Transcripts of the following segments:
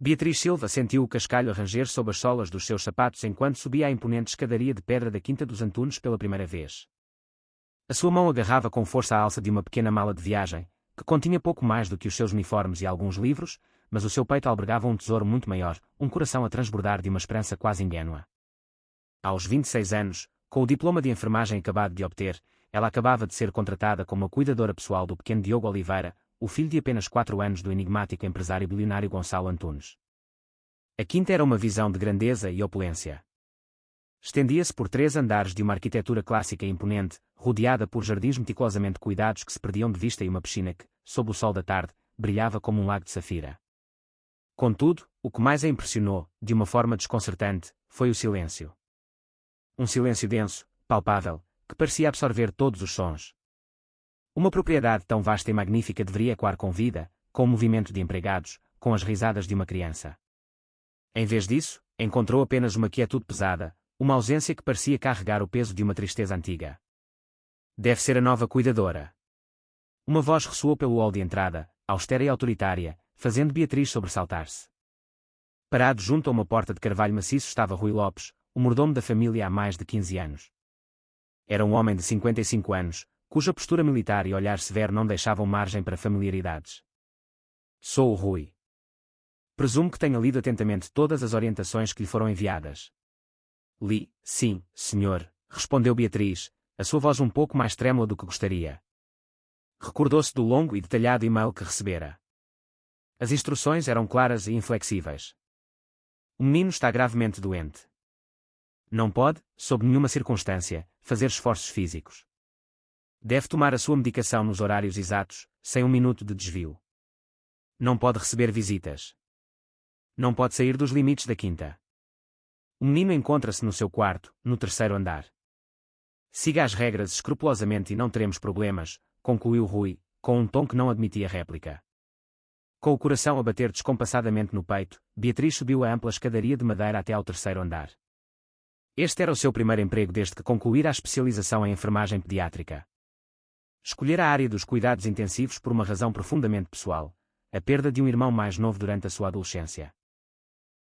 Beatriz Silva sentiu o cascalho a ranger sob as solas dos seus sapatos enquanto subia a imponente escadaria de pedra da Quinta dos Antunes pela primeira vez. A sua mão agarrava com força a alça de uma pequena mala de viagem, que continha pouco mais do que os seus uniformes e alguns livros, mas o seu peito albergava um tesouro muito maior, um coração a transbordar de uma esperança quase ingênua. Aos 26 anos, com o diploma de enfermagem acabado de obter, ela acabava de ser contratada como a cuidadora pessoal do pequeno Diogo Oliveira, o filho de apenas 4 anos do enigmático empresário bilionário Gonçalo Antunes. A quinta era uma visão de grandeza e opulência. Estendia-se por 3 andares de uma arquitetura clássica e imponente, rodeada por jardins meticulosamente cuidados que se perdiam de vista e uma piscina que, sob o sol da tarde, brilhava como um lago de safira. Contudo, o que mais a impressionou, de uma forma desconcertante, foi o silêncio. Um silêncio denso, palpável, que parecia absorver todos os sons. Uma propriedade tão vasta e magnífica deveria ecoar com vida, com o movimento de empregados, com as risadas de uma criança. Em vez disso, encontrou apenas uma quietude pesada, uma ausência que parecia carregar o peso de uma tristeza antiga. Deve ser a nova cuidadora. Uma voz ressoou pelo hall de entrada, austera e autoritária, fazendo Beatriz sobressaltar-se. Parado junto a uma porta de carvalho maciço estava Rui Lopes, o mordomo da família há mais de 15 anos. Era um homem de 55 anos, cuja postura militar e olhar severo não deixavam margem para familiaridades. Sou o Rui. Presumo que tenha lido atentamente todas as orientações que lhe foram enviadas. Li, sim, senhor, respondeu Beatriz, a sua voz um pouco mais trêmula do que gostaria. Recordou-se do longo e detalhado e-mail que recebera. As instruções eram claras e inflexíveis. O menino está gravemente doente. Não pode, sob nenhuma circunstância, fazer esforços físicos. Deve tomar a sua medicação nos horários exatos, sem um minuto de desvio. Não pode receber visitas. Não pode sair dos limites da quinta. O menino encontra-se no seu quarto, no 3º andar. Siga as regras escrupulosamente e não teremos problemas, concluiu Rui, com um tom que não admitia réplica. Com o coração a bater descompassadamente no peito, Beatriz subiu a ampla escadaria de madeira até ao 3º andar. Este era o seu primeiro emprego desde que concluíra a especialização em enfermagem pediátrica. Escolhera a área dos cuidados intensivos por uma razão profundamente pessoal, a perda de um irmão mais novo durante a sua adolescência.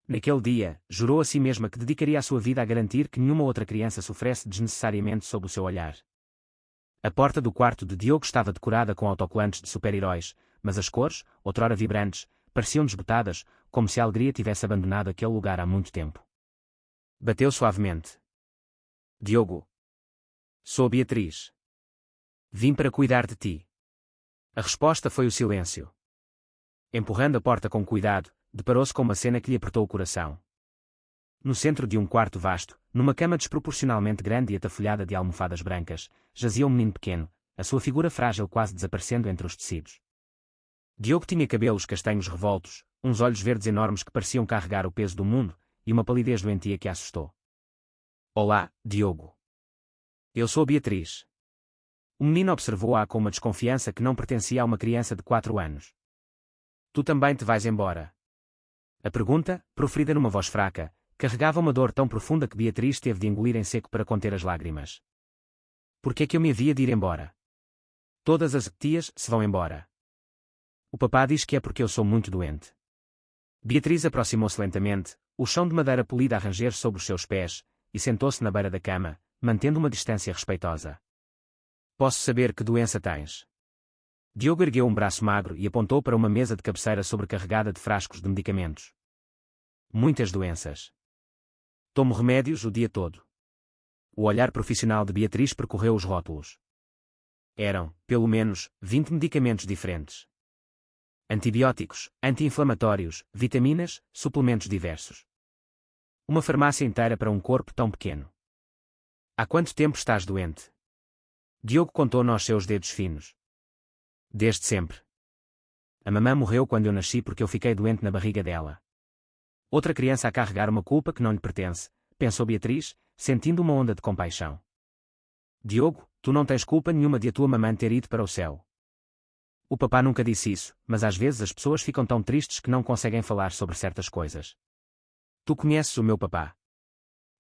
Naquele dia, jurou a si mesma que dedicaria a sua vida a garantir que nenhuma outra criança sofresse desnecessariamente sob o seu olhar. A porta do quarto de Diogo estava decorada com autocolantes de super-heróis, mas as cores, outrora vibrantes, pareciam desbotadas, como se a alegria tivesse abandonado aquele lugar há muito tempo. Bateu suavemente. Diogo. Sou Beatriz. Vim para cuidar de ti. A resposta foi o silêncio. Empurrando a porta com cuidado, deparou-se com uma cena que lhe apertou o coração. No centro de um quarto vasto, numa cama desproporcionalmente grande e atafolhada de almofadas brancas, jazia um menino pequeno, a sua figura frágil quase desaparecendo entre os tecidos. Diogo tinha cabelos castanhos revoltos, uns olhos verdes enormes que pareciam carregar o peso do mundo, e uma palidez doentia que a assustou. Olá, Diogo. Eu sou Beatriz. O menino observou-a com uma desconfiança que não pertencia a uma criança de 4 anos. Tu também te vais embora? A pergunta, proferida numa voz fraca, carregava uma dor tão profunda que Beatriz teve de engolir em seco para conter as lágrimas. Por que é que eu me havia de ir embora? Todas as tias se vão embora. O papá diz que é porque eu sou muito doente. Beatriz aproximou-se lentamente, o chão de madeira polida a ranger sobre os seus pés, e sentou-se na beira da cama, mantendo uma distância respeitosa. Posso saber que doença tens? Diogo ergueu um braço magro e apontou para uma mesa de cabeceira sobrecarregada de frascos de medicamentos. Muitas doenças. Tomo remédios o dia todo. O olhar profissional de Beatriz percorreu os rótulos. Eram, pelo menos, 20 medicamentos diferentes. Antibióticos, anti-inflamatórios, vitaminas, suplementos diversos. Uma farmácia inteira para um corpo tão pequeno. Há quanto tempo estás doente? Diogo contou aos seus dedos finos. Desde sempre. A mamã morreu quando eu nasci porque eu fiquei doente na barriga dela. Outra criança a carregar uma culpa que não lhe pertence, pensou Beatriz, sentindo uma onda de compaixão. Diogo, tu não tens culpa nenhuma de a tua mamã ter ido para o céu. O papá nunca disse isso, mas às vezes as pessoas ficam tão tristes que não conseguem falar sobre certas coisas. Tu conheces o meu papá?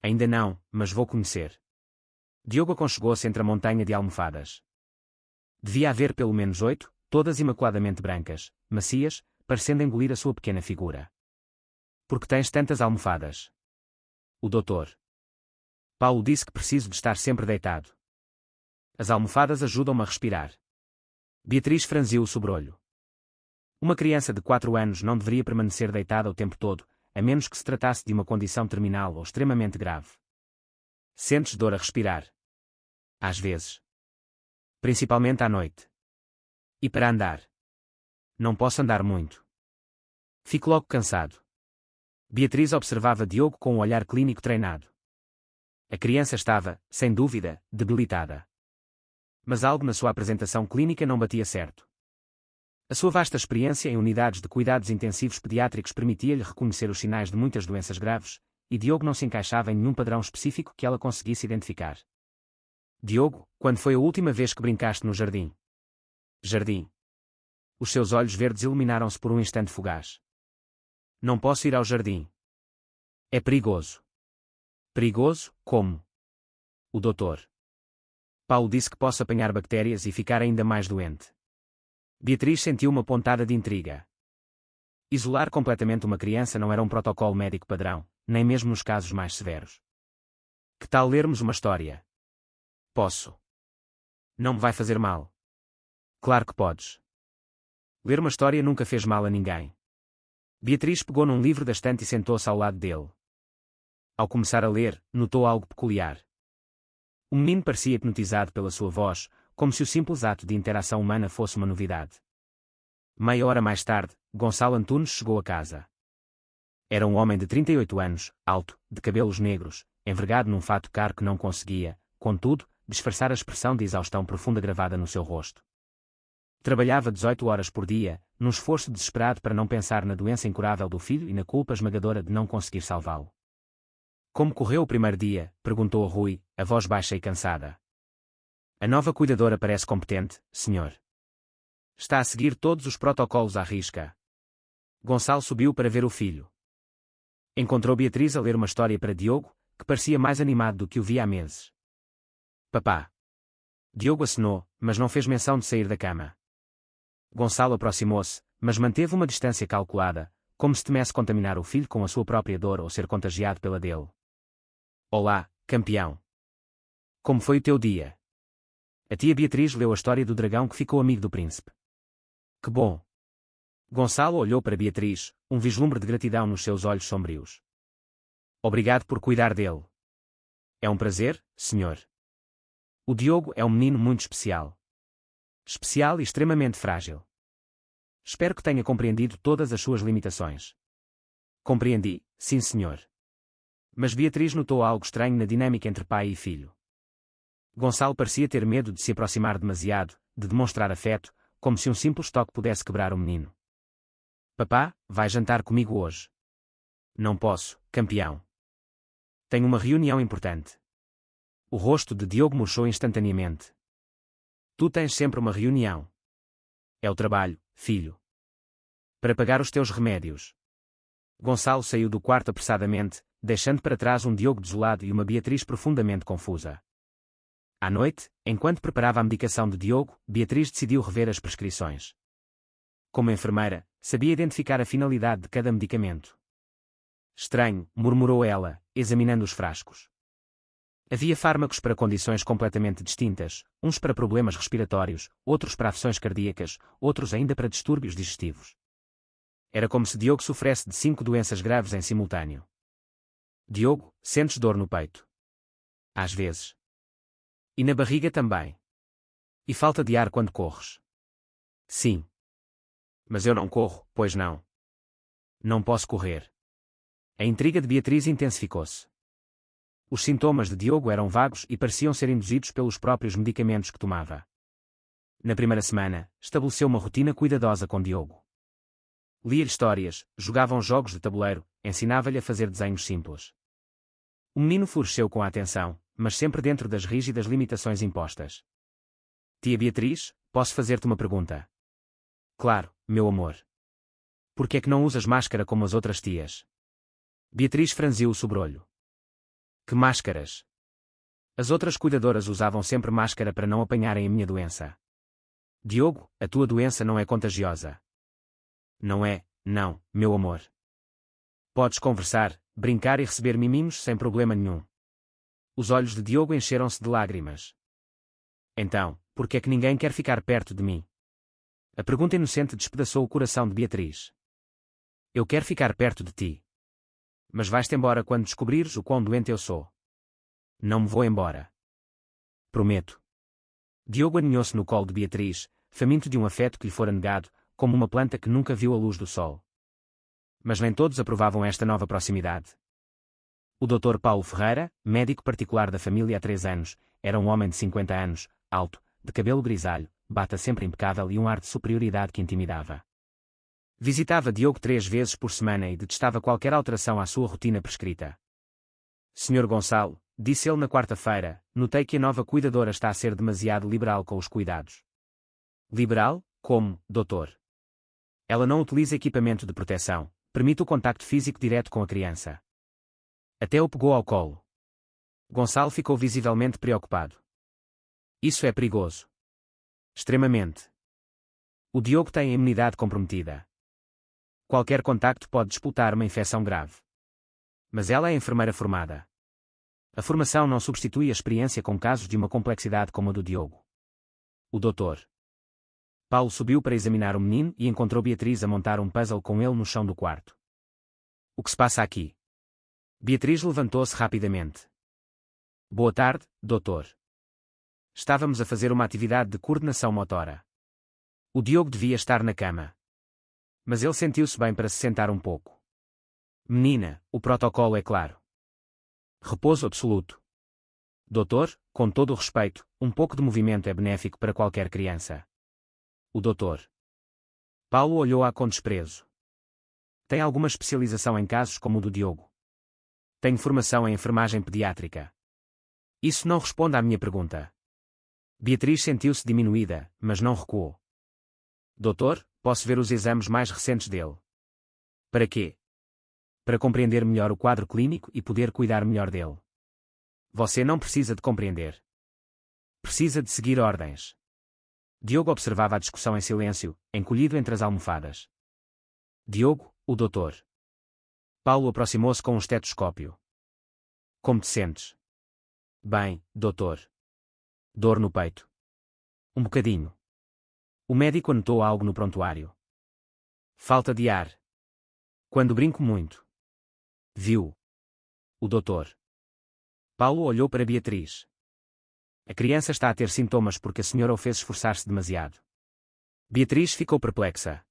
Ainda não, mas vou conhecer. Diogo aconchegou-se entre a montanha de almofadas. Devia haver pelo menos 8, todas imaculadamente brancas, macias, parecendo engolir a sua pequena figura. Por que tens tantas almofadas? O doutor Paulo disse que preciso de estar sempre deitado. As almofadas ajudam-me a respirar. Beatriz franziu o sobrolho. Uma criança de 4 anos não deveria permanecer deitada o tempo todo, a menos que se tratasse de uma condição terminal ou extremamente grave. Sentes dor a respirar? Às vezes. Principalmente à noite. E para andar? Não posso andar muito. Fico logo cansado. Beatriz observava Diogo com um olhar clínico treinado. A criança estava, sem dúvida, debilitada. Mas algo na sua apresentação clínica não batia certo. A sua vasta experiência em unidades de cuidados intensivos pediátricos permitia-lhe reconhecer os sinais de muitas doenças graves, e Diogo não se encaixava em nenhum padrão específico que ela conseguisse identificar. Diogo, quando foi a última vez que brincaste no jardim? Jardim. Os seus olhos verdes iluminaram-se por um instante fugaz. Não posso ir ao jardim. É perigoso. Perigoso, como? O doutor Paulo disse que posso apanhar bactérias e ficar ainda mais doente. Beatriz sentiu uma pontada de intriga. Isolar completamente uma criança não era um protocolo médico padrão, nem mesmo nos casos mais severos. Que tal lermos uma história? Posso. Não me vai fazer mal. Claro que podes. Ler uma história nunca fez mal a ninguém. Beatriz pegou num livro da estante e sentou-se ao lado dele. Ao começar a ler, notou algo peculiar. O menino parecia hipnotizado pela sua voz, como se o simples ato de interação humana fosse uma novidade. Meia hora mais tarde, Gonçalo Antunes chegou a casa. Era um homem de 38 anos, alto, de cabelos negros, envergado num fato caro que não conseguia, contudo, disfarçar a expressão de exaustão profunda gravada no seu rosto. Trabalhava 18 horas por dia, num esforço desesperado para não pensar na doença incurável do filho e na culpa esmagadora de não conseguir salvá-lo. Como correu o primeiro dia? Perguntou Rui, a voz baixa e cansada. A nova cuidadora parece competente, senhor. Está a seguir todos os protocolos à risca. Gonçalo subiu para ver o filho. Encontrou Beatriz a ler uma história para Diogo, que parecia mais animado do que o via há meses. Papá. Diogo acenou, mas não fez menção de sair da cama. Gonçalo aproximou-se, mas manteve uma distância calculada, como se temesse contaminar o filho com a sua própria dor ou ser contagiado pela dele. Olá, campeão. Como foi o teu dia? A tia Beatriz leu a história do dragão que ficou amigo do príncipe. Que bom. Gonçalo olhou para Beatriz, um vislumbre de gratidão nos seus olhos sombrios. Obrigado por cuidar dele. É um prazer, senhor. O Diogo é um menino muito especial. Especial e extremamente frágil. Espero que tenha compreendido todas as suas limitações. Compreendi, sim senhor. Mas Beatriz notou algo estranho na dinâmica entre pai e filho. Gonçalo parecia ter medo de se aproximar demasiado, de demonstrar afeto, como se um simples toque pudesse quebrar o menino. Papá, vai jantar comigo hoje. Não posso, campeão. Tenho uma reunião importante. O rosto de Diogo murchou instantaneamente. Tu tens sempre uma reunião. É o trabalho, filho. Para pagar os teus remédios. Gonçalo saiu do quarto apressadamente, deixando para trás um Diogo desolado e uma Beatriz profundamente confusa. À noite, enquanto preparava a medicação de Diogo, Beatriz decidiu rever as prescrições. Como enfermeira, sabia identificar a finalidade de cada medicamento. Estranho, murmurou ela, examinando os frascos. Havia fármacos para condições completamente distintas, uns para problemas respiratórios, outros para afecções cardíacas, outros ainda para distúrbios digestivos. Era como se Diogo sofresse de 5 doenças graves em simultâneo. Diogo, sentes dor no peito? Às vezes. E na barriga também. E falta de ar quando corres? Sim. Mas eu não corro, pois não. Não posso correr. A intriga de Beatriz intensificou-se. Os sintomas de Diogo eram vagos e pareciam ser induzidos pelos próprios medicamentos que tomava. Na primeira semana, estabeleceu uma rotina cuidadosa com Diogo. Lia-lhe histórias, jogavam jogos de tabuleiro, ensinava-lhe a fazer desenhos simples. O menino floresceu com a atenção, mas sempre dentro das rígidas limitações impostas. Tia Beatriz, posso fazer-te uma pergunta? Claro, meu amor. Por que é que não usas máscara como as outras tias? Beatriz franziu o sobrolho. Que máscaras? As outras cuidadoras usavam sempre máscara para não apanharem a minha doença. Diogo, a tua doença não é contagiosa. Não é, não, meu amor. Podes conversar, brincar e receber mimos sem problema nenhum. Os olhos de Diogo encheram-se de lágrimas. Então, por que é que ninguém quer ficar perto de mim? A pergunta inocente despedaçou o coração de Beatriz. Eu quero ficar perto de ti. Mas vais-te embora quando descobrires o quão doente eu sou. Não me vou embora. Prometo. Diogo aninhou-se no colo de Beatriz, faminto de um afeto que lhe fora negado, como uma planta que nunca viu a luz do sol. Mas nem todos aprovavam esta nova proximidade. O Dr. Paulo Ferreira, médico particular da família há 3 anos, era um homem de 50 anos, alto, de cabelo grisalho, bata sempre impecável e um ar de superioridade que intimidava. Visitava Diogo 3 vezes por semana e detestava qualquer alteração à sua rotina prescrita. Senhor Gonçalo, disse ele na quarta-feira, notei que a nova cuidadora está a ser demasiado liberal com os cuidados. Liberal? Como, doutor? Ela não utiliza equipamento de proteção, permite o contacto físico direto com a criança. Até o pegou ao colo. Gonçalo ficou visivelmente preocupado. Isso é perigoso. Extremamente. O Diogo tem a imunidade comprometida. Qualquer contacto pode disputar uma infecção grave. Mas ela é enfermeira formada. A formação não substitui a experiência com casos de uma complexidade como a do Diogo. O doutor Paulo subiu para examinar o menino e encontrou Beatriz a montar um puzzle com ele no chão do quarto. O que se passa aqui? Beatriz levantou-se rapidamente. Boa tarde, doutor. Estávamos a fazer uma atividade de coordenação motora. O Diogo devia estar na cama. Mas ele sentiu-se bem para se sentar um pouco. Menina, o protocolo é claro. Repouso absoluto. Doutor, com todo o respeito, um pouco de movimento é benéfico para qualquer criança. O doutor Paulo olhou-a com desprezo. Tem alguma especialização em casos como o do Diogo? Tenho formação em enfermagem pediátrica. Isso não responde à minha pergunta. Beatriz sentiu-se diminuída, mas não recuou. Doutor, posso ver os exames mais recentes dele. Para quê? Para compreender melhor o quadro clínico e poder cuidar melhor dele. Você não precisa de compreender. Precisa de seguir ordens. Diogo observava a discussão em silêncio, encolhido entre as almofadas. Diogo, o doutor. Paulo aproximou-se com um estetoscópio. Como te sentes? Bem, doutor. Dor no peito. Um bocadinho. O médico anotou algo no prontuário. Falta de ar. Quando brinco muito. Viu? O doutor Paulo olhou para Beatriz. A criança está a ter sintomas porque a senhora o fez esforçar-se demasiado. Beatriz ficou perplexa.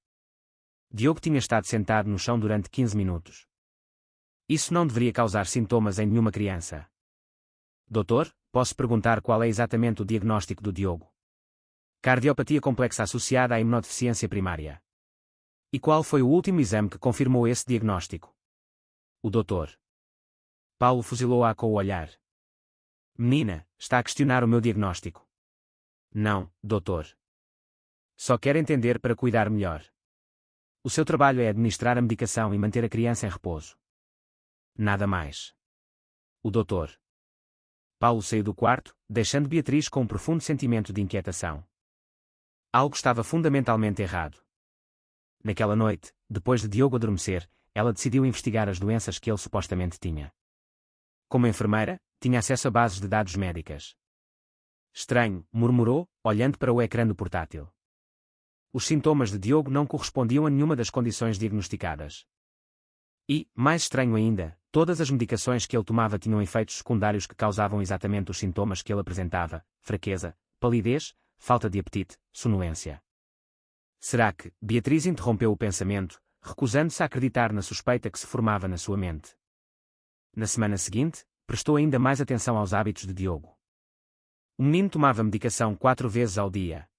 Diogo tinha estado sentado no chão durante 15 minutos. Isso não deveria causar sintomas em nenhuma criança. Doutor, posso perguntar qual é exatamente o diagnóstico do Diogo? Cardiopatia complexa associada à imunodeficiência primária. E qual foi o último exame que confirmou esse diagnóstico? O doutor Paulo fuzilou-a com o olhar. Menina, está a questionar o meu diagnóstico. Não, doutor. Só quer entender para cuidar melhor. O seu trabalho é administrar a medicação e manter a criança em repouso. Nada mais. O doutor Paulo saiu do quarto, deixando Beatriz com um profundo sentimento de inquietação. Algo estava fundamentalmente errado. Naquela noite, depois de Diogo adormecer, ela decidiu investigar as doenças que ele supostamente tinha. Como enfermeira, tinha acesso a bases de dados médicas. Estranho, murmurou, olhando para o ecrã do portátil. Os sintomas de Diogo não correspondiam a nenhuma das condições diagnosticadas. E, mais estranho ainda, todas as medicações que ele tomava tinham efeitos secundários que causavam exatamente os sintomas que ele apresentava: fraqueza, palidez, falta de apetite, sonolência. Será que? Beatriz interrompeu o pensamento, recusando-se a acreditar na suspeita que se formava na sua mente. Na semana seguinte, prestou ainda mais atenção aos hábitos de Diogo. O menino tomava medicação 4 vezes ao dia.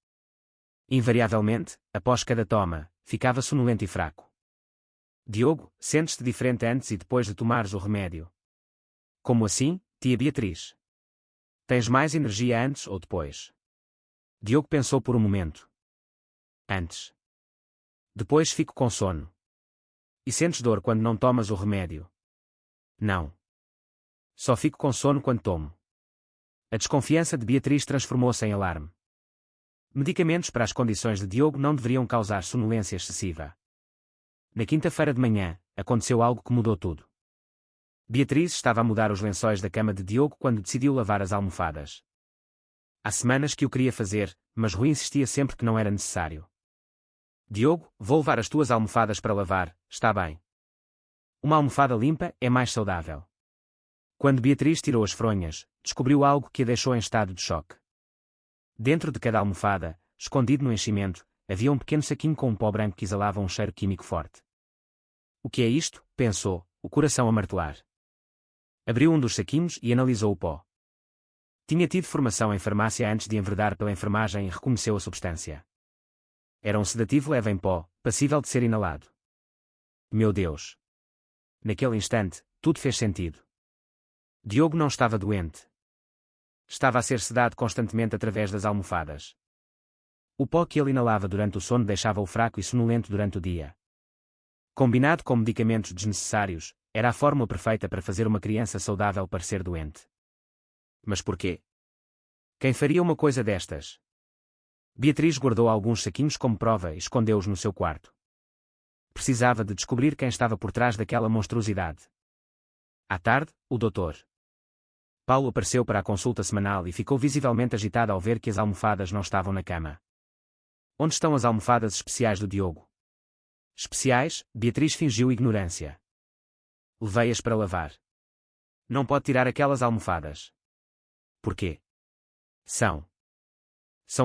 Invariavelmente, após cada toma, ficava sonolento e fraco. Diogo, sentes-te diferente antes e depois de tomares o remédio? Como assim, tia Beatriz? Tens mais energia antes ou depois? Diogo pensou por um momento. Antes. Depois fico com sono. E sentes dor quando não tomas o remédio? Não. Só fico com sono quando tomo. A desconfiança de Beatriz transformou-se em alarme. Medicamentos para as condições de Diogo não deveriam causar sonolência excessiva. Na quinta-feira de manhã, aconteceu algo que mudou tudo. Beatriz estava a mudar os lençóis da cama de Diogo quando decidiu lavar as almofadas. Há semanas que o queria fazer, mas Rui insistia sempre que não era necessário. Diogo, vou levar as tuas almofadas para lavar, está bem. Uma almofada limpa é mais saudável. Quando Beatriz tirou as fronhas, descobriu algo que a deixou em estado de choque. Dentro de cada almofada, escondido no enchimento, havia um pequeno saquinho com um pó branco que exalava um cheiro químico forte. O que é isto? Pensou, o coração a martelar. Abriu um dos saquinhos e analisou o pó. Tinha tido formação em farmácia antes de enverdar pela enfermagem e reconheceu a substância. Era um sedativo leve em pó, passível de ser inalado. Meu Deus! Naquele instante, tudo fez sentido. Diogo não estava doente. Estava a ser sedado constantemente através das almofadas. O pó que ele inalava durante o sono deixava-o fraco e sonolento durante o dia. Combinado com medicamentos desnecessários, era a fórmula perfeita para fazer uma criança saudável parecer doente. Mas porquê? Quem faria uma coisa destas? Beatriz guardou alguns saquinhos como prova e escondeu-os no seu quarto. Precisava de descobrir quem estava por trás daquela monstruosidade. À tarde, o Dr. Paulo apareceu para a consulta semanal e ficou visivelmente agitado ao ver que as almofadas não estavam na cama. Onde estão as almofadas especiais do Diogo? Especiais? Beatriz fingiu ignorância. Levei-as para lavar. Não pode tirar aquelas almofadas. Porquê? São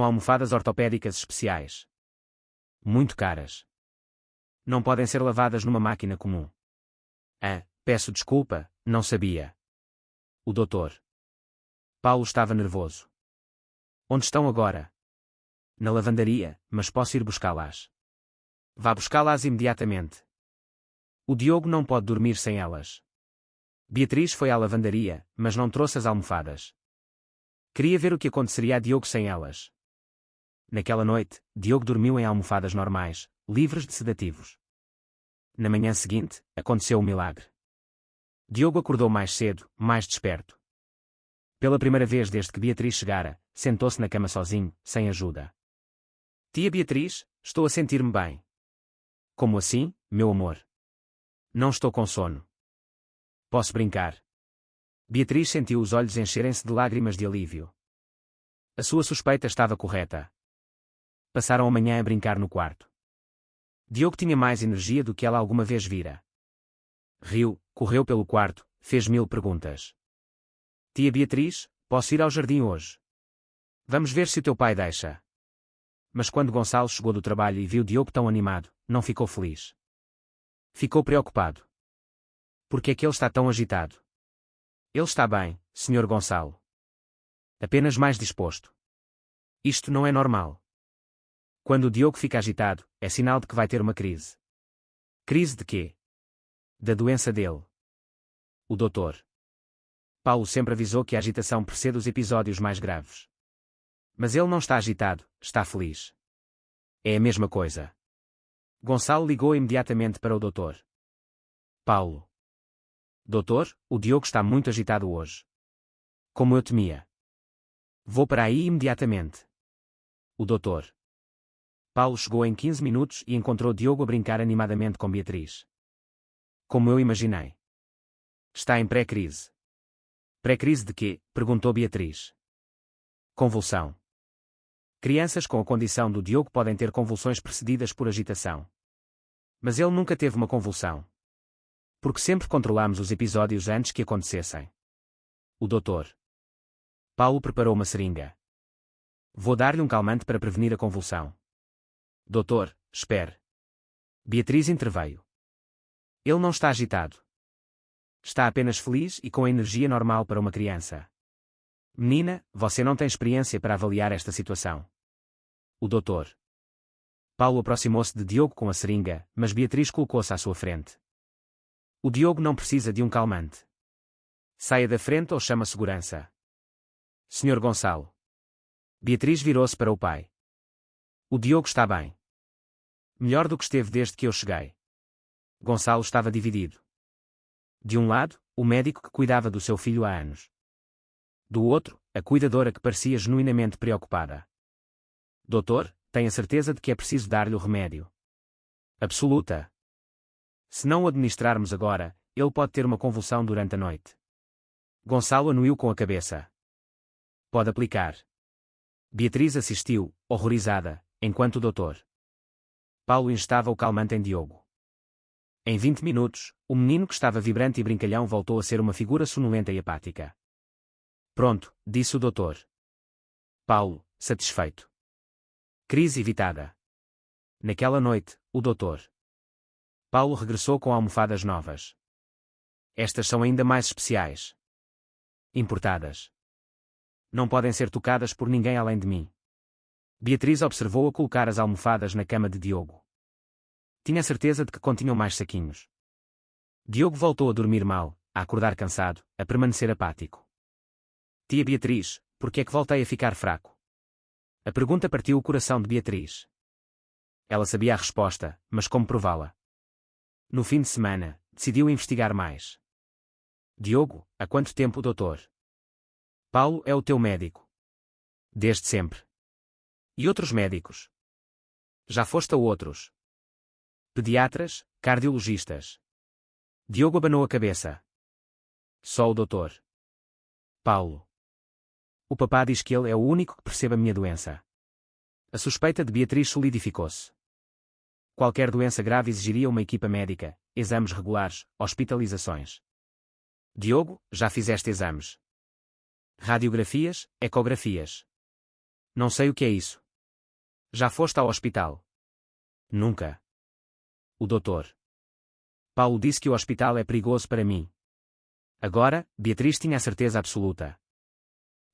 almofadas ortopédicas especiais. Muito caras. Não podem ser lavadas numa máquina comum. Peço desculpa, não sabia. O Dr. Paulo estava nervoso. Onde estão agora? Na lavandaria, mas posso ir buscá-las. Vá buscá-las imediatamente. O Diogo não pode dormir sem elas. Beatriz foi à lavandaria, mas não trouxe as almofadas. Queria ver o que aconteceria a Diogo sem elas. Naquela noite, Diogo dormiu em almofadas normais, livres de sedativos. Na manhã seguinte, aconteceu o milagre. Diogo acordou mais cedo, mais desperto. Pela primeira vez desde que Beatriz chegara, sentou-se na cama sozinho, sem ajuda. Tia Beatriz, estou a sentir-me bem. Como assim, meu amor? Não estou com sono. Posso brincar? Beatriz sentiu os olhos encherem-se de lágrimas de alívio. A sua suspeita estava correta. Passaram a manhã a brincar no quarto. Diogo tinha mais energia do que ela alguma vez vira. Riu, correu pelo quarto, fez 1000 perguntas. Tia Beatriz, posso ir ao jardim hoje? Vamos ver se o teu pai deixa. Mas quando Gonçalo chegou do trabalho e viu Diogo tão animado, não ficou feliz. Ficou preocupado. Por que é que ele está tão agitado? Ele está bem, Sr. Gonçalo. Apenas mais disposto. Isto não é normal. Quando o Diogo fica agitado, é sinal de que vai ter uma crise. Crise de quê? Da doença dele. O Dr. Paulo sempre avisou que a agitação precede os episódios mais graves. Mas ele não está agitado, está feliz. É a mesma coisa. Gonçalo ligou imediatamente para o Dr. Paulo. Doutor, o Diogo está muito agitado hoje. Como eu temia. Vou para aí imediatamente. O Dr. Paulo chegou em 15 minutos e encontrou Diogo a brincar animadamente com Beatriz. Como eu imaginei. Está em pré-crise. Pré-crise de quê? Perguntou Beatriz. Convulsão. Crianças com a condição do Diogo podem ter convulsões precedidas por agitação. Mas ele nunca teve uma convulsão. Porque sempre controlamos os episódios antes que acontecessem. O Dr. Paulo preparou uma seringa. Vou dar-lhe um calmante para prevenir a convulsão. Doutor, espere. Beatriz interveio. Ele não está agitado. Está apenas feliz e com a energia normal para uma criança. Menina, você não tem experiência para avaliar esta situação. O Dr. Paulo aproximou-se de Diogo com a seringa, mas Beatriz colocou-se à sua frente. O Diogo não precisa de um calmante. Saia da frente ou chama segurança. Sr. Gonçalo. Beatriz virou-se para o pai. O Diogo está bem. Melhor do que esteve desde que eu cheguei. Gonçalo estava dividido. De um lado, o médico que cuidava do seu filho há anos. Do outro, a cuidadora que parecia genuinamente preocupada. Doutor, tenho a certeza de que é preciso dar-lhe o remédio. Absoluta. Se não o administrarmos agora, ele pode ter uma convulsão durante a noite. Gonçalo anuiu com a cabeça. Pode aplicar. Beatriz assistiu, horrorizada, enquanto o doutor Paulo injetava o calmante em Diogo. Em 20 minutos, o menino que estava vibrante e brincalhão voltou a ser uma figura sonolenta e apática. Pronto, disse o doutor Paulo, satisfeito. Crise evitada. Naquela noite, o doutor Paulo regressou com almofadas novas. Estas são ainda mais especiais. Importadas. Não podem ser tocadas por ninguém além de mim. Beatriz observou-a colocar as almofadas na cama de Diogo. Tinha certeza de que continham mais saquinhos. Diogo voltou a dormir mal, a acordar cansado, a permanecer apático. Tia Beatriz, por que é que voltei a ficar fraco? A pergunta partiu o coração de Beatriz. Ela sabia a resposta, mas como prová-la? No fim de semana, decidiu investigar mais. Diogo, há quanto tempo o doutor Paulo é o teu médico? Desde sempre. E outros médicos? Já foste a outros? Pediatras, cardiologistas? Diogo abanou a cabeça. Só o doutor Paulo. O papá diz que ele é o único que percebe a minha doença. A suspeita de Beatriz solidificou-se. Qualquer doença grave exigiria uma equipa médica, exames regulares, hospitalizações. Diogo, já fizeste exames? Radiografias, ecografias? Não sei o que é isso. Já foste ao hospital? Nunca. O doutor Paulo disse que o hospital é perigoso para mim. Agora, Beatriz tinha a certeza absoluta.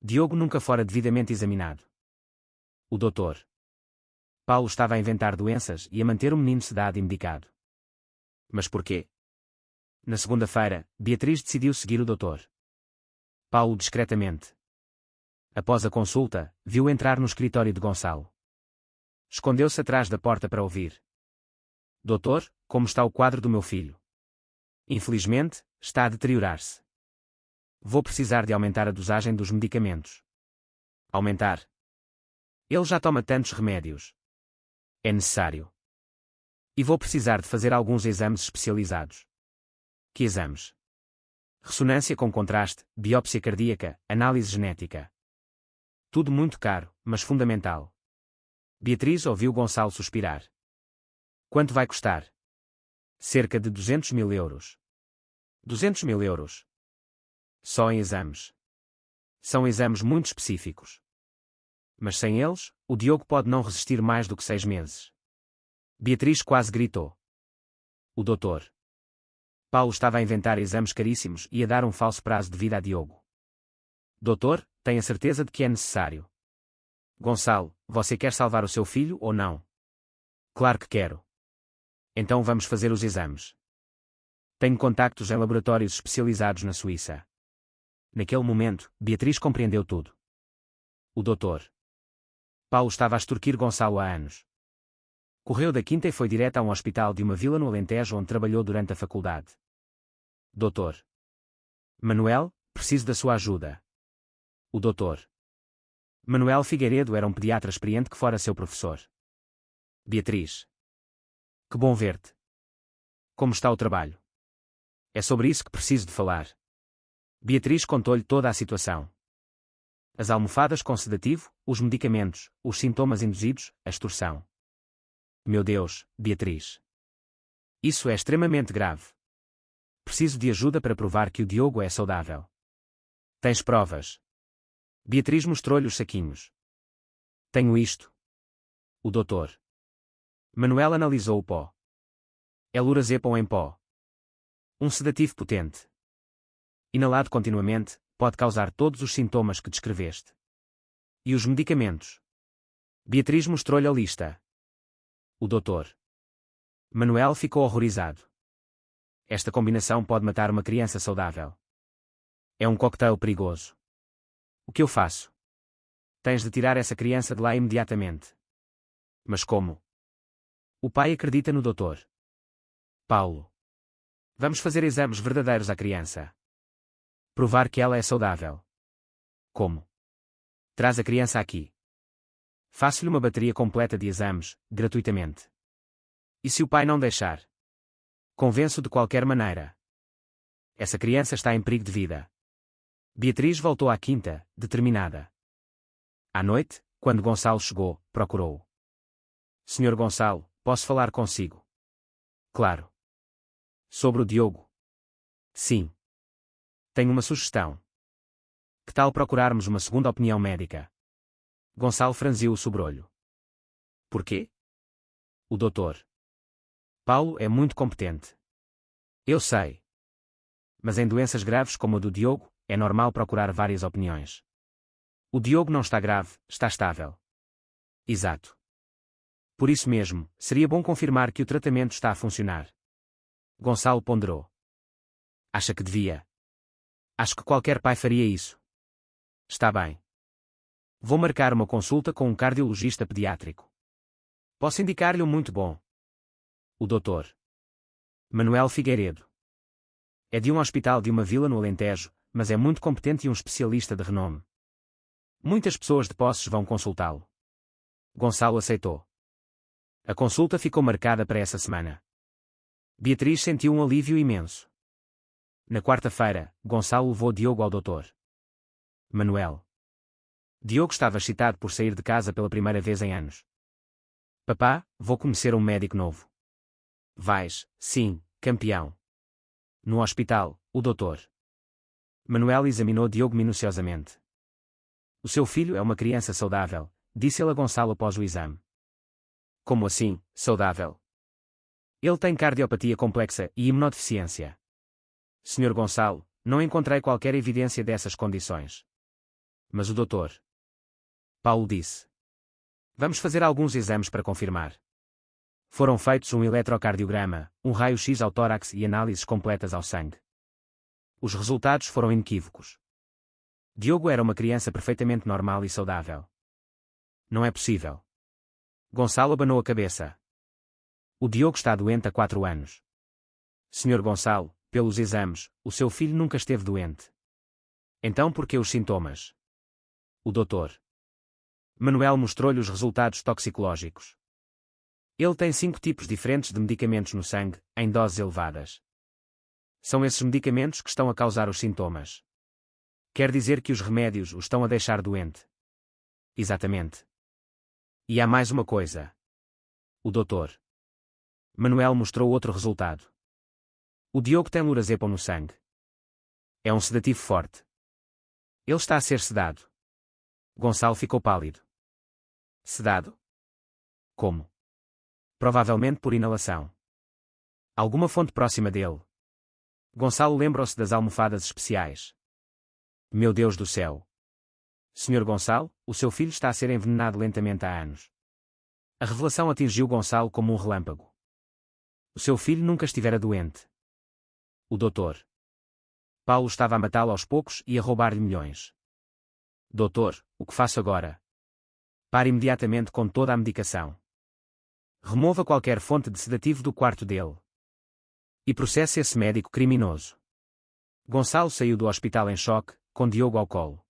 Diogo nunca fora devidamente examinado. O doutor Paulo estava a inventar doenças e a manter o menino sedado e medicado. Mas porquê? Na segunda-feira, Beatriz decidiu seguir o doutor Paulo discretamente. Após a consulta, viu entrar no escritório de Gonçalo. Escondeu-se atrás da porta para ouvir. Doutor, como está o quadro do meu filho? Infelizmente, está a deteriorar-se. Vou precisar de aumentar a dosagem dos medicamentos. Aumentar? Ele já toma tantos remédios. É necessário. E vou precisar de fazer alguns exames especializados. Que exames? Ressonância com contraste, biópsia cardíaca, análise genética. Tudo muito caro, mas fundamental. Beatriz ouviu Gonçalo suspirar. Quanto vai custar? Cerca de 200 mil euros. 200 mil euros? Só em exames. São exames muito específicos. Mas sem eles, o Diogo pode não resistir mais do que 6 meses. Beatriz quase gritou. O doutor Paulo estava a inventar exames caríssimos e a dar um falso prazo de vida a Diogo. Doutor, tem a certeza de que é necessário? Gonçalo, você quer salvar o seu filho ou não? Claro que quero. Então vamos fazer os exames. Tenho contactos em laboratórios especializados na Suíça. Naquele momento, Beatriz compreendeu tudo. O doutor Paulo estava a extorquir Gonçalo há anos. Correu da quinta e foi direto a um hospital de uma vila no Alentejo onde trabalhou durante a faculdade. Doutor Manuel, preciso da sua ajuda. O doutor Manuel Figueiredo era um pediatra experiente que fora seu professor. Beatriz. Que bom ver-te. Como está o trabalho? É sobre isso que preciso de falar. Beatriz contou-lhe toda a situação. As almofadas com sedativo, os medicamentos, os sintomas induzidos, a extorsão. Meu Deus, Beatriz. Isso é extremamente grave. Preciso de ajuda para provar que o Diogo é saudável. Tens provas? Beatriz mostrou-lhe os saquinhos. Tenho isto. O doutor Manuel analisou o pó. É lorazepam em pó. Um sedativo potente. Inalado continuamente, pode causar todos os sintomas que descreveste. E os medicamentos? Beatriz mostrou-lhe a lista. O doutor Manuel ficou horrorizado. Esta combinação pode matar uma criança saudável. É um cocktail perigoso. O que eu faço? Tens de tirar essa criança de lá imediatamente. Mas como? O pai acredita no doutor Paulo. Vamos fazer exames verdadeiros à criança. Provar que ela é saudável. Como? Traz a criança aqui. Faço-lhe uma bateria completa de exames, gratuitamente. E se o pai não deixar? Convenço de qualquer maneira. Essa criança está em perigo de vida. Beatriz voltou à quinta, determinada. À noite, quando Gonçalo chegou, procurou. Senhor Gonçalo, posso falar consigo? Claro. Sobre o Diogo? Sim. Tenho uma sugestão. Que tal procurarmos uma segunda opinião médica? Gonçalo franziu o sobrolho. Por quê? O doutor Paulo é muito competente. Eu sei. Mas em doenças graves como a do Diogo, é normal procurar várias opiniões. O Diogo não está grave, está estável. Exato. Por isso mesmo, seria bom confirmar que o tratamento está a funcionar. Gonçalo ponderou. Acha que devia? Acho que qualquer pai faria isso. Está bem. Vou marcar uma consulta com um cardiologista pediátrico. Posso indicar-lhe um muito bom. O Dr. Manuel Figueiredo. É de um hospital de uma vila no Alentejo, mas é muito competente e um especialista de renome. Muitas pessoas de Posses vão consultá-lo. Gonçalo aceitou. A consulta ficou marcada para essa semana. Beatriz sentiu um alívio imenso. Na quarta-feira, Gonçalo levou Diogo ao Dr. Manuel. Diogo estava excitado por sair de casa pela primeira vez em anos. Papá, vou conhecer um médico novo. Vais, sim, campeão. No hospital, o Dr. Manuel examinou Diogo minuciosamente. O seu filho é uma criança saudável, disse ele a Gonçalo após o exame. Como assim, saudável? Ele tem cardiopatia complexa e imunodeficiência. Senhor Gonçalo, não encontrei qualquer evidência dessas condições. Mas o Dr. Paulo disse. Vamos fazer alguns exames para confirmar. Foram feitos um eletrocardiograma, um raio-x ao tórax e análises completas ao sangue. Os resultados foram inequívocos. Diogo era uma criança perfeitamente normal e saudável. Não é possível. Gonçalo abanou a cabeça. O Diogo está doente há 4 anos. Senhor Gonçalo, pelos exames, o seu filho nunca esteve doente. Então por que os sintomas? O Dr. Manuel mostrou-lhe os resultados toxicológicos. Ele tem 5 tipos diferentes de medicamentos no sangue, em doses elevadas. São esses medicamentos que estão a causar os sintomas. Quer dizer que os remédios o estão a deixar doente. Exatamente. E há mais uma coisa. O Dr. Manuel mostrou outro resultado. O Diogo tem lorazepam no sangue. É um sedativo forte. Ele está a ser sedado. Gonçalo ficou pálido. Sedado? Como? Provavelmente por inalação. Alguma fonte próxima dele. Gonçalo lembrou-se das almofadas especiais. Meu Deus do céu! Senhor Gonçalo, o seu filho está a ser envenenado lentamente há anos. A revelação atingiu Gonçalo como um relâmpago. O seu filho nunca estivera doente. O Dr. Paulo estava a matá-lo aos poucos e a roubar-lhe milhões. Doutor, o que faço agora? Pare imediatamente com toda a medicação. Remova qualquer fonte de sedativo do quarto dele. E processe esse médico criminoso. Gonçalo saiu do hospital em choque, com Diogo ao colo.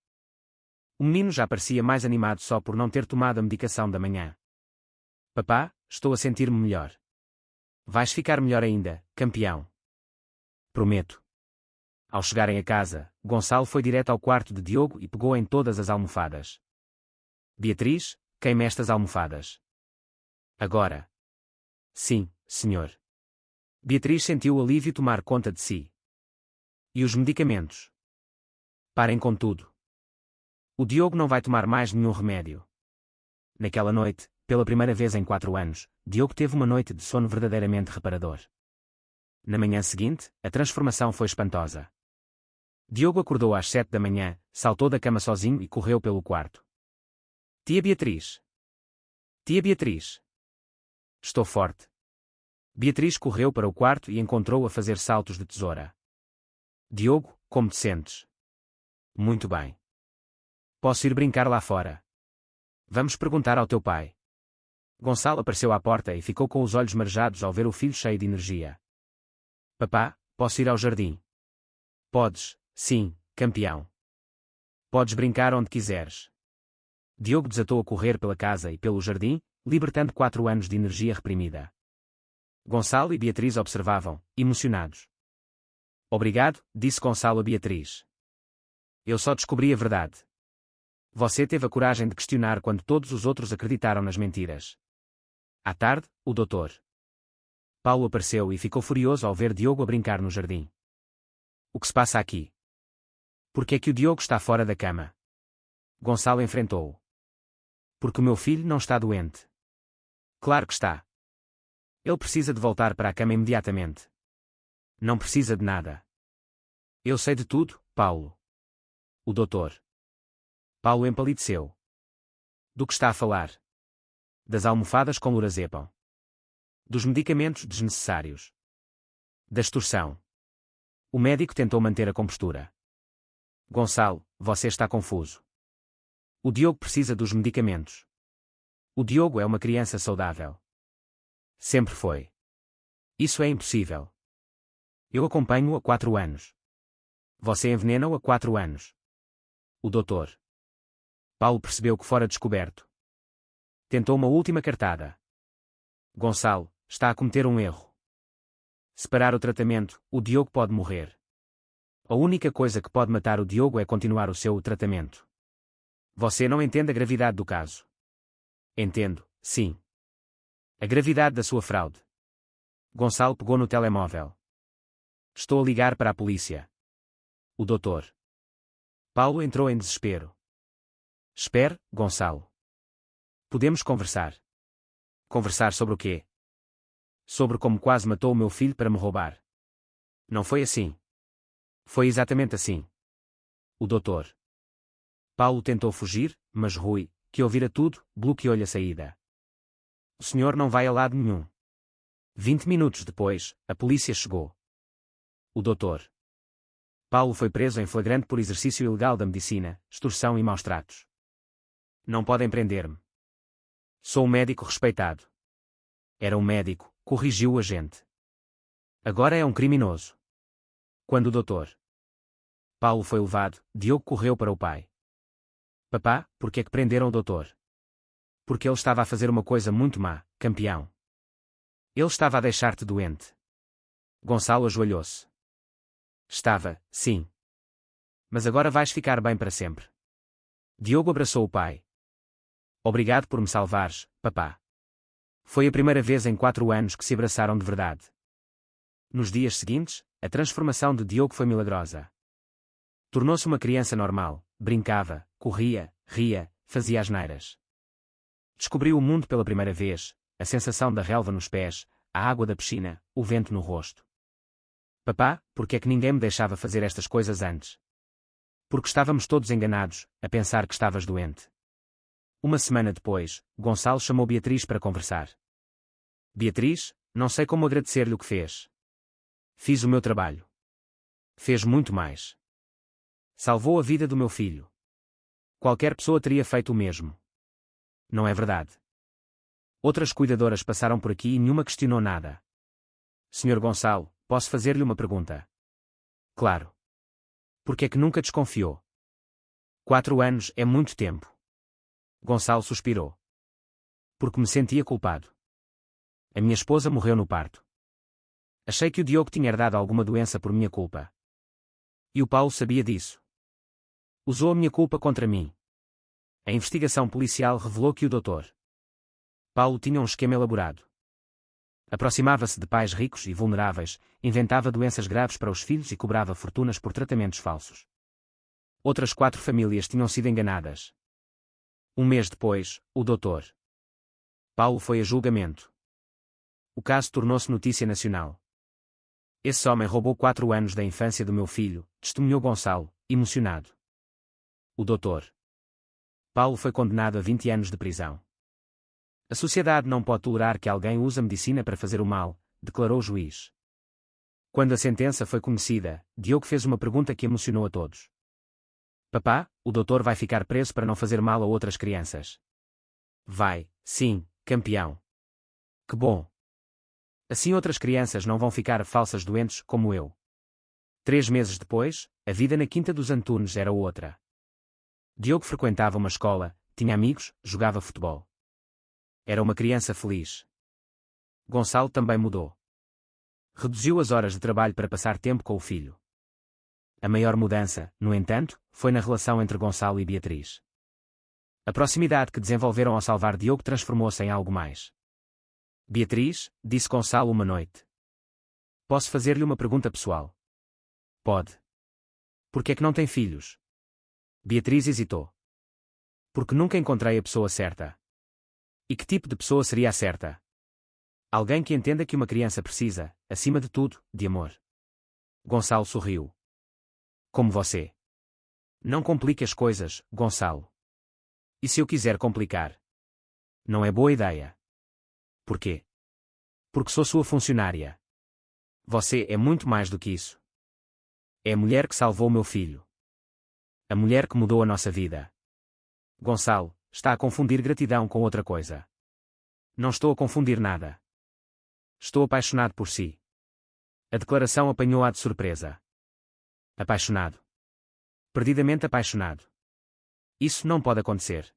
O menino já parecia mais animado só por não ter tomado a medicação da manhã. Papá, estou a sentir-me melhor. Vais ficar melhor ainda, campeão. Prometo. Ao chegarem a casa, Gonçalo foi direto ao quarto de Diogo e pegou em todas as almofadas. Beatriz, queime estas almofadas. Agora. Sim, senhor. Beatriz sentiu o alívio tomar conta de si. E os medicamentos? Parem com tudo. O Diogo não vai tomar mais nenhum remédio. Naquela noite, pela primeira vez em 4 anos, Diogo teve uma noite de sono verdadeiramente reparador. Na manhã seguinte, a transformação foi espantosa. Diogo acordou às 7 da manhã, saltou da cama sozinho e correu pelo quarto. Tia Beatriz. Tia Beatriz. Estou forte. Beatriz correu para o quarto e encontrou-o a fazer saltos de tesoura. Diogo, como te sentes? Muito bem. Posso ir brincar lá fora? Vamos perguntar ao teu pai. Gonçalo apareceu à porta e ficou com os olhos marejados ao ver o filho cheio de energia. Papá, posso ir ao jardim? Podes, sim, campeão. Podes brincar onde quiseres. Diogo desatou a correr pela casa e pelo jardim, libertando 4 anos de energia reprimida. Gonçalo e Beatriz observavam, emocionados. Obrigado, disse Gonçalo a Beatriz. Eu só descobri a verdade. Você teve a coragem de questionar quando todos os outros acreditaram nas mentiras. À tarde, o Dr. Paulo apareceu e ficou furioso ao ver Diogo a brincar no jardim. O que se passa aqui? Por que é que o Diogo está fora da cama? Gonçalo enfrentou-o. Porque o meu filho não está doente. Claro que está. Ele precisa de voltar para a cama imediatamente. Não precisa de nada. Eu sei de tudo, Paulo. O Dr. Paulo empalideceu. Do que está a falar? Das almofadas com lorazepam. Dos medicamentos desnecessários. Da extorsão. O médico tentou manter a compostura. Gonçalo, você está confuso. O Diogo precisa dos medicamentos. O Diogo é uma criança saudável. Sempre foi. Isso é impossível. Eu acompanho-o há 4 anos. Você envenena-o há 4 anos. O Dr. Paulo percebeu que fora descoberto. Tentou uma última cartada. Gonçalo, está a cometer um erro. Se parar o tratamento, o Diogo pode morrer. A única coisa que pode matar o Diogo é continuar o seu tratamento. Você não entende a gravidade do caso. Entendo, sim. A gravidade da sua fraude. Gonçalo pegou no telemóvel. Estou a ligar para a polícia. O Dr. Paulo entrou em desespero. Espere, Gonçalo. Podemos conversar. Conversar sobre o quê? Sobre como quase matou o meu filho para me roubar. Não foi assim. Foi exatamente assim. O Dr. Paulo tentou fugir, mas Rui, que ouvira tudo, bloqueou-lhe a saída. O senhor não vai a lado nenhum. 20 minutos depois, a polícia chegou. O Dr. Paulo foi preso em flagrante por exercício ilegal da medicina, extorsão e maus-tratos. Não podem prender-me. Sou um médico respeitado. Era um médico, corrigiu o agente. Agora é um criminoso. Quando o Dr. Paulo foi levado, Diogo correu para o pai. Papá, por que é que prenderam o doutor? Porque ele estava a fazer uma coisa muito má, campeão. Ele estava a deixar-te doente. Gonçalo ajoelhou-se. Estava, sim. Mas agora vais ficar bem para sempre. Diogo abraçou o pai. Obrigado por me salvares, papá. Foi a primeira vez em 4 anos que se abraçaram de verdade. Nos dias seguintes, a transformação de Diogo foi milagrosa. Tornou-se uma criança normal, brincava, corria, ria, fazia asneiras. Descobriu o mundo pela primeira vez, a sensação da relva nos pés, a água da piscina, o vento no rosto. Papá, por que é que ninguém me deixava fazer estas coisas antes? Porque estávamos todos enganados, a pensar que estavas doente. Uma semana depois, Gonçalo chamou Beatriz para conversar. Beatriz, não sei como agradecer-lhe o que fez. Fiz o meu trabalho. Fez muito mais. Salvou a vida do meu filho. Qualquer pessoa teria feito o mesmo. Não é verdade? Outras cuidadoras passaram por aqui e nenhuma questionou nada. Senhor Gonçalo, posso fazer-lhe uma pergunta? Claro. Por que é que nunca desconfiou? 4 anos é muito tempo. Gonçalo suspirou. Porque me sentia culpado. A minha esposa morreu no parto. Achei que o Diogo tinha herdado alguma doença por minha culpa. E o Paulo sabia disso. Usou a minha culpa contra mim. A investigação policial revelou que o Dr. Paulo tinha um esquema elaborado. Aproximava-se de pais ricos e vulneráveis, inventava doenças graves para os filhos e cobrava fortunas por tratamentos falsos. Outras 4 famílias tinham sido enganadas. Um mês depois, o Dr. Paulo foi a julgamento. O caso tornou-se notícia nacional. Esse homem roubou 4 anos da infância do meu filho, testemunhou Gonçalo, emocionado. O Dr. Paulo foi condenado a 20 anos de prisão. A sociedade não pode tolerar que alguém use a medicina para fazer o mal, declarou o juiz. Quando a sentença foi conhecida, Diogo fez uma pergunta que emocionou a todos. Papá, o doutor vai ficar preso para não fazer mal a outras crianças? Vai, sim, campeão. Que bom. Assim outras crianças não vão ficar falsas doentes como eu. 3 meses depois, a vida na Quinta dos Antunes era outra. Diogo frequentava uma escola, tinha amigos, jogava futebol. Era uma criança feliz. Gonçalo também mudou. Reduziu as horas de trabalho para passar tempo com o filho. A maior mudança, no entanto, foi na relação entre Gonçalo e Beatriz. A proximidade que desenvolveram ao salvar Diogo transformou-se em algo mais. Beatriz, disse Gonçalo uma noite. Posso fazer-lhe uma pergunta pessoal? Pode. Por que é que não tem filhos? Beatriz hesitou. Porque nunca encontrei a pessoa certa. E que tipo de pessoa seria a certa? Alguém que entenda que uma criança precisa, acima de tudo, de amor. Gonçalo sorriu. Como você. Não complique as coisas, Gonçalo. E se eu quiser complicar? Não é boa ideia. Por quê? Porque sou sua funcionária. Você é muito mais do que isso. É a mulher que salvou meu filho. A mulher que mudou a nossa vida. Gonçalo, está a confundir gratidão com outra coisa. Não estou a confundir nada. Estou apaixonado por si. A declaração apanhou-a de surpresa. Apaixonado. Perdidamente apaixonado. Isso não pode acontecer.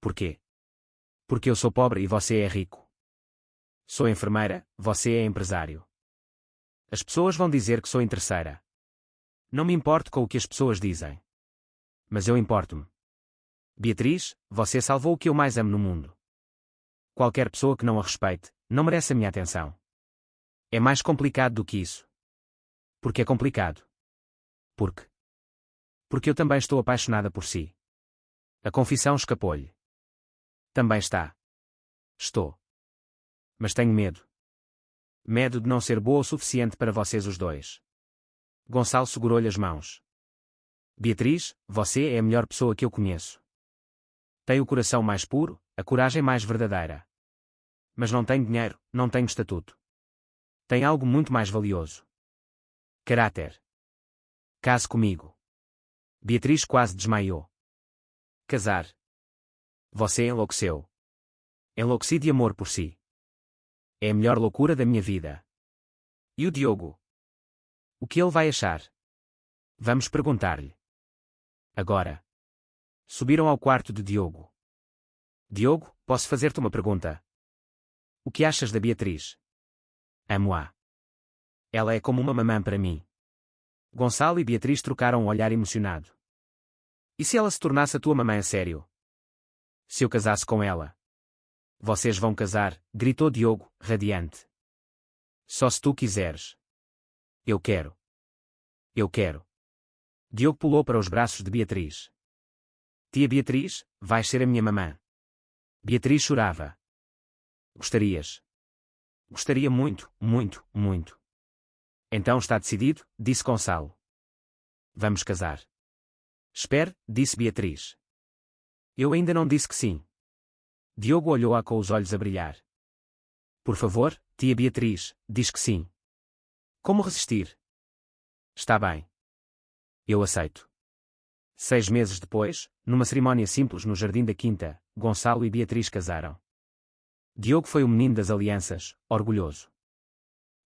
Por quê? Porque eu sou pobre e você é rico. Sou enfermeira, você é empresário. As pessoas vão dizer que sou interesseira. Não me importo com o que as pessoas dizem. Mas eu importo-me. Beatriz, você salvou o que eu mais amo no mundo. Qualquer pessoa que não a respeite, não merece a minha atenção. É mais complicado do que isso. Porque é complicado. Porque eu também estou apaixonada por si. A confissão escapou-lhe. Também está. Estou. Mas tenho medo. Medo de não ser boa o suficiente para vocês os dois. Gonçalo segurou-lhe as mãos. Beatriz, você é a melhor pessoa que eu conheço. Tem o coração mais puro, a coragem mais verdadeira. Mas não tem dinheiro, não tem estatuto. Tem algo muito mais valioso. Caráter. Case comigo. Beatriz quase desmaiou. Casar. Você enlouqueceu. Enlouqueci de amor por si. É a melhor loucura da minha vida. E o Diogo? O que ele vai achar? Vamos perguntar-lhe. Agora. Subiram ao quarto de Diogo. Diogo, posso fazer-te uma pergunta? O que achas da Beatriz? Amo-a. Ela é como uma mamã para mim. Gonçalo e Beatriz trocaram um olhar emocionado. E se ela se tornasse a tua mamãe a sério? Se eu casasse com ela? Vocês vão casar, gritou Diogo, radiante. Só se tu quiseres. Eu quero. Eu quero. Diogo pulou para os braços de Beatriz. Tia Beatriz, vais ser a minha mamã. Beatriz chorava. Gostarias? Gostaria muito, muito, muito. Então está decidido, disse Gonçalo. Vamos casar. Espere, disse Beatriz. Eu ainda não disse que sim. Diogo olhou-a com os olhos a brilhar. Por favor, tia Beatriz, diz que sim. Como resistir? Está bem. Eu aceito. 6 meses depois, numa cerimónia simples no jardim da quinta, Gonçalo e Beatriz casaram. Diogo foi o menino das alianças, orgulhoso.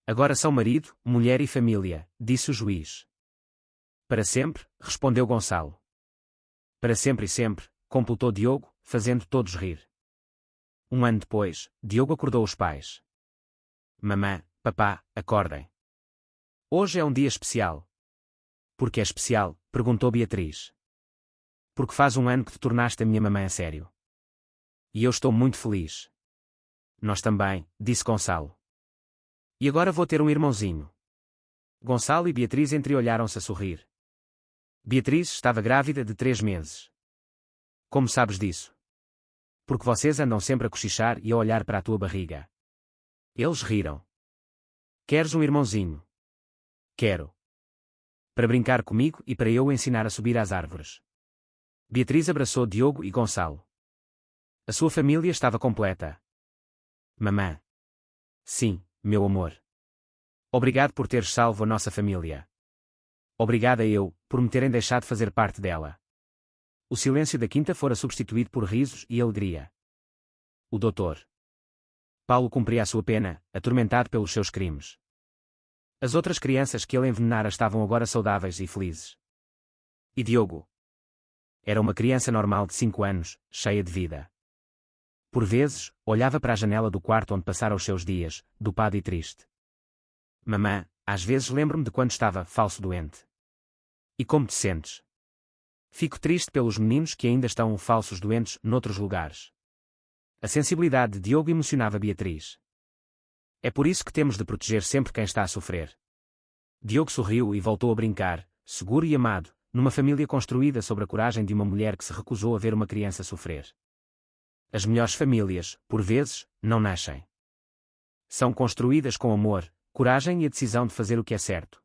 Agora são marido, mulher e família, disse o juiz. Para sempre, respondeu Gonçalo. Para sempre e sempre, completou Diogo, fazendo todos rir. Um ano depois, Diogo acordou os pais. Mamã, papá, acordem. Hoje é um dia especial. Por que é especial? Perguntou Beatriz. Porque faz um ano que te tornaste a minha mamãe a sério. E eu estou muito feliz. Nós também, disse Gonçalo. E agora vou ter um irmãozinho. Gonçalo e Beatriz entreolharam-se a sorrir. Beatriz estava grávida de 3 meses. Como sabes disso? Porque vocês andam sempre a cochichar e a olhar para a tua barriga. Eles riram. Queres um irmãozinho? Quero. Para brincar comigo e para eu o ensinar a subir às árvores. Beatriz abraçou Diogo e Gonçalo. A sua família estava completa. Mamã. Sim, meu amor. Obrigado por teres salvo a nossa família. Obrigada eu, por me terem deixado fazer parte dela. O silêncio da quinta fora substituído por risos e alegria. O doutor Paulo cumpria a sua pena, atormentado pelos seus crimes. As outras crianças que ele envenenara estavam agora saudáveis e felizes. E Diogo? Era uma criança normal de 5 anos, cheia de vida. Por vezes, olhava para a janela do quarto onde passara os seus dias, dopado e triste. Mamã, às vezes lembro-me de quando estava falso doente. E como te sentes? Fico triste pelos meninos que ainda estão falsos doentes noutros lugares. A sensibilidade de Diogo emocionava Beatriz. É por isso que temos de proteger sempre quem está a sofrer. Diogo sorriu e voltou a brincar, seguro e amado, numa família construída sobre a coragem de uma mulher que se recusou a ver uma criança sofrer. As melhores famílias, por vezes, não nascem. São construídas com amor, coragem e a decisão de fazer o que é certo.